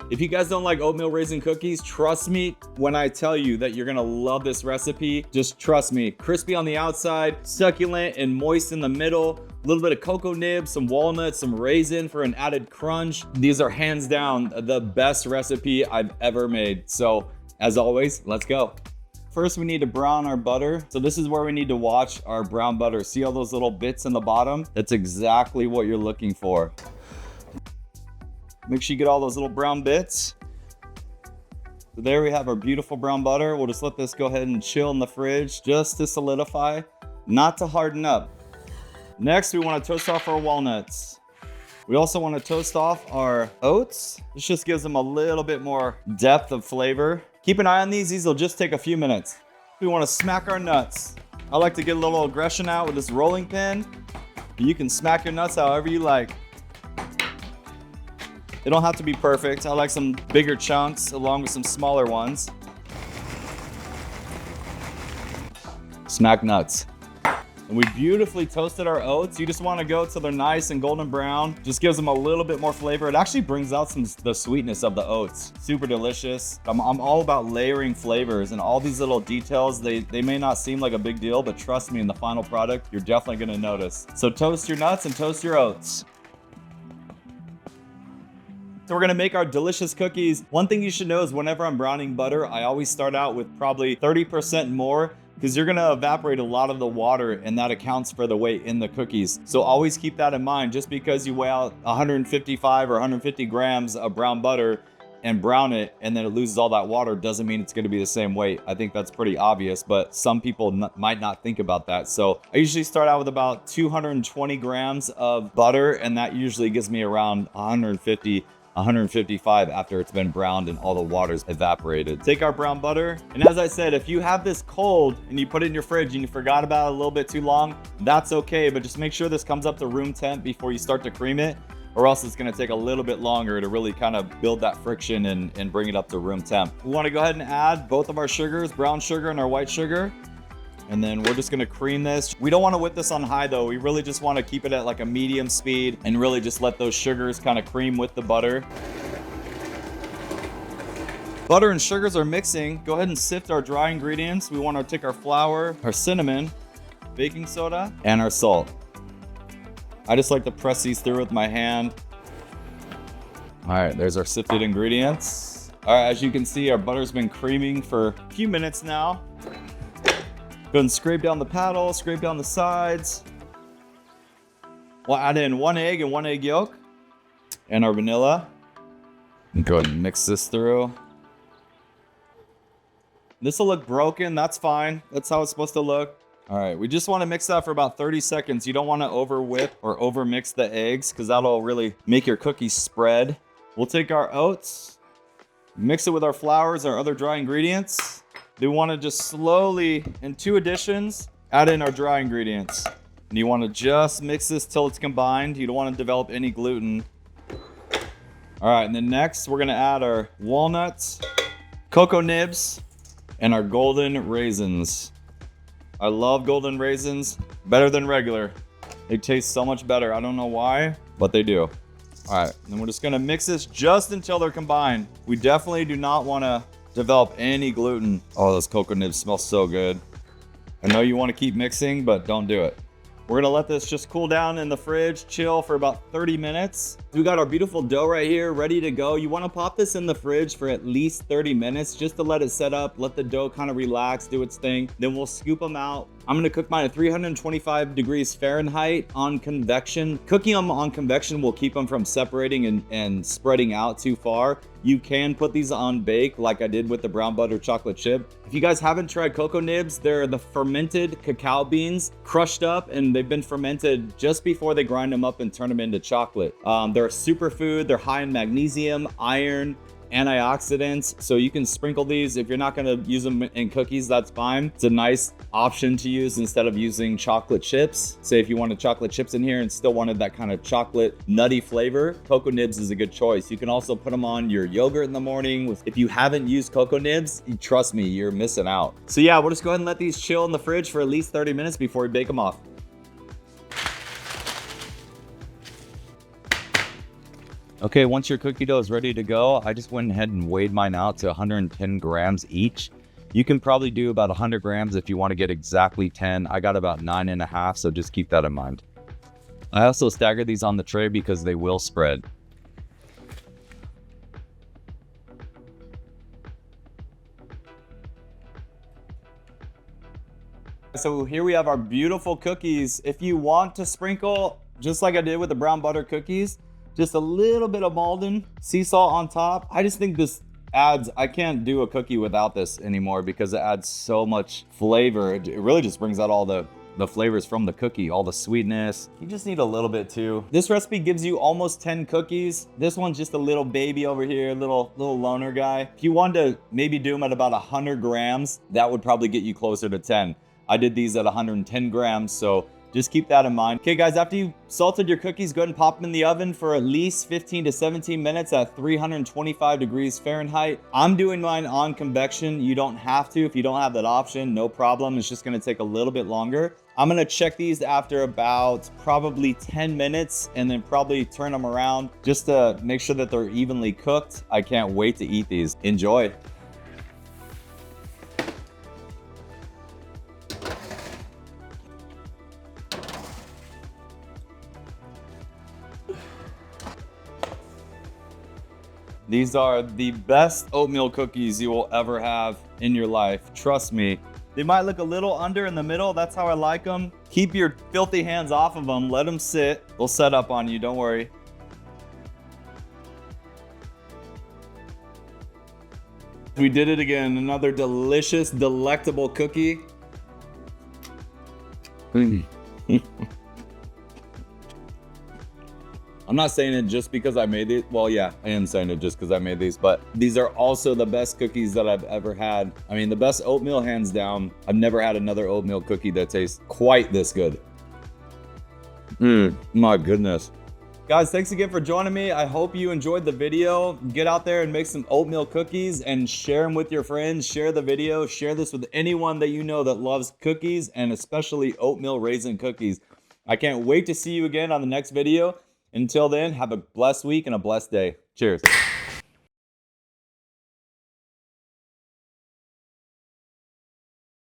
If you guys don't like oatmeal raisin cookies, trust me when I tell you that you're gonna love this recipe. Just trust me. Crispy on the outside, succulent and moist in the middle, a little bit of cocoa nibs, some walnuts, some raisin for an added crunch. These are hands down the best recipe I've ever made. So as always, let's go. First, we need to brown our butter. So this is where we need to watch our brown butter. See all those little bits in the bottom? That's exactly what you're looking for. Make sure you get all those little brown bits. So there we have our beautiful brown butter. We'll just let this go ahead and chill in the fridge just to solidify, not to harden up. Next, we want to toast off our walnuts. We also want to toast off our oats. This just gives them a little bit more depth of flavor. Keep an eye on these. These will just take a few minutes. We want to smack our nuts. I like to get a little aggression out with this rolling pin. You can smack your nuts however you like. They don't have to be perfect. I like some bigger chunks along with some smaller ones. Smack nuts. And we beautifully toasted our oats. You just want to go till they're nice and golden brown. Just gives them a little bit more flavor. It actually brings out the sweetness of the oats. Super delicious. I'm all about layering flavors, and all these little details, they may not seem like a big deal, but trust me, in the final product, you're definitely going to notice. So toast your nuts and toast your oats. So we're gonna make our delicious cookies. One thing you should know is whenever I'm browning butter, I always start out with probably 30% more, because you're gonna evaporate a lot of the water, and that accounts for the weight in the cookies. So always keep that in mind. Just because you weigh out 155 or 150 grams of brown butter and brown it, and then it loses all that water, doesn't mean it's gonna be the same weight. I think that's pretty obvious, but some people might not think about that. So I usually start out with about 220 grams of butter, and that usually gives me around 155 after it's been browned and all the water's evaporated. Take our brown butter, and as I said, if you have this cold and you put it in your fridge and you forgot about it a little bit too long, that's okay, but just make sure this comes up to room temp before you start to cream it, or else it's gonna take a little bit longer to really kind of build that friction and bring it up to room temp. We wanna go ahead and add both of our sugars, brown sugar and our white sugar. And then we're just gonna cream this. We don't wanna whip this on high though. We really just wanna keep it at like a medium speed and really just let those sugars kind of cream with the butter. Butter and sugars are mixing. Go ahead and sift our dry ingredients. We wanna take our flour, our cinnamon, baking soda, and our salt. I just like to press these through with my hand. All right, there's our sifted ingredients. All right, as you can see, our butter's been creaming for a few minutes now. Go ahead and scrape down the paddle, scrape down the sides. We'll add in 1 egg and 1 egg yolk and our vanilla. And go ahead and mix this through. This will look broken, that's fine. That's how it's supposed to look. All right, we just want to mix that for about 30 seconds. You don't want to over whip or over mix the eggs, because that'll really make your cookies spread. We'll take our oats, mix it with our flours, our other dry ingredients. We want to just slowly, in 2 additions, add in our dry ingredients. And you want to just mix this till it's combined. You don't want to develop any gluten. All right, and then next we're going to add our walnuts, cocoa nibs, and our golden raisins. I love golden raisins, better than regular. They taste so much better. I don't know why, but they do. All right, and we're just going to mix this just until they're combined. We definitely do not want to develop any gluten. Oh, those cocoa nibs smell so good. I know you want to keep mixing, but don't do it. We're gonna let this just cool down in the fridge, chill for about 30 minutes. We got our beautiful dough right here, ready to go. You wanna pop this in the fridge for at least 30 minutes just to let it set up, let the dough kind of relax, do its thing. Then we'll scoop them out. I'm gonna cook mine at 325 degrees Fahrenheit on convection. Cooking them on convection will keep them from separating and spreading out too far. You can put these on bake like I did with the brown butter chocolate chip. If you guys haven't tried cocoa nibs, they're the fermented cacao beans crushed up, and they've been fermented just before they grind them up and turn them into chocolate. They're a superfood. They're high in magnesium, iron, antioxidants, so you can sprinkle these. If you're not going to use them in cookies, that's fine. It's a nice option to use instead of using chocolate chips. Say if you wanted chocolate chips in here and still wanted that kind of chocolate nutty flavor, cocoa nibs is a good choice. You can also put them on your yogurt in the morning. If you haven't used cocoa nibs, trust me, you're missing out. So yeah, we'll just go ahead and let these chill in the fridge for at least 30 minutes before we bake them off. Okay, once your cookie dough is ready to go, I just went ahead and weighed mine out to 110 grams each. You can probably do about 100 grams if you want to get exactly 10. I got about 9.5, so just keep that in mind. I also staggered these on the tray because they will spread. So here we have our beautiful cookies. If you want to sprinkle, just like I did with the brown butter cookies, just a little bit of Malden sea salt on top. I just think this adds, I can't do a cookie without this anymore because it adds so much flavor. It really just brings out all the flavors from the cookie, all the sweetness. You just need a little bit too. This recipe gives you almost 10 cookies. This one's just a little baby over here, little loner guy. If you wanted to maybe do them at about 100 grams, that would probably get you closer to 10. I did these at 110 grams, so just keep that in mind. Okay guys, after you salted your cookies, go ahead and pop them in the oven for at least 15 to 17 minutes at 325 degrees Fahrenheit. I'm doing mine on convection. You don't have to. If you don't have that option, no problem. It's just gonna take a little bit longer. I'm gonna check these after about probably 10 minutes and then probably turn them around just to make sure that they're evenly cooked. I can't wait to eat these. Enjoy. These are the best oatmeal cookies you will ever have in your life. Trust me. They might look a little under in the middle. That's how I like them. Keep your filthy hands off of them. Let them sit. They'll set up on you. Don't worry. We did it again. Another delicious, delectable cookie. I'm not saying it just because I made it. Well, yeah, I am saying it just because I made these, but these are also the best cookies that I've ever had. I mean, the best oatmeal, hands down. I've never had another oatmeal cookie that tastes quite this good. My goodness. Guys, thanks again for joining me. I hope you enjoyed the video. Get out there and make some oatmeal cookies and share them with your friends. Share the video. Share this with anyone that you know that loves cookies and especially oatmeal raisin cookies. I can't wait to see you again on the next video. Until then, have a blessed week and a blessed day. Cheers.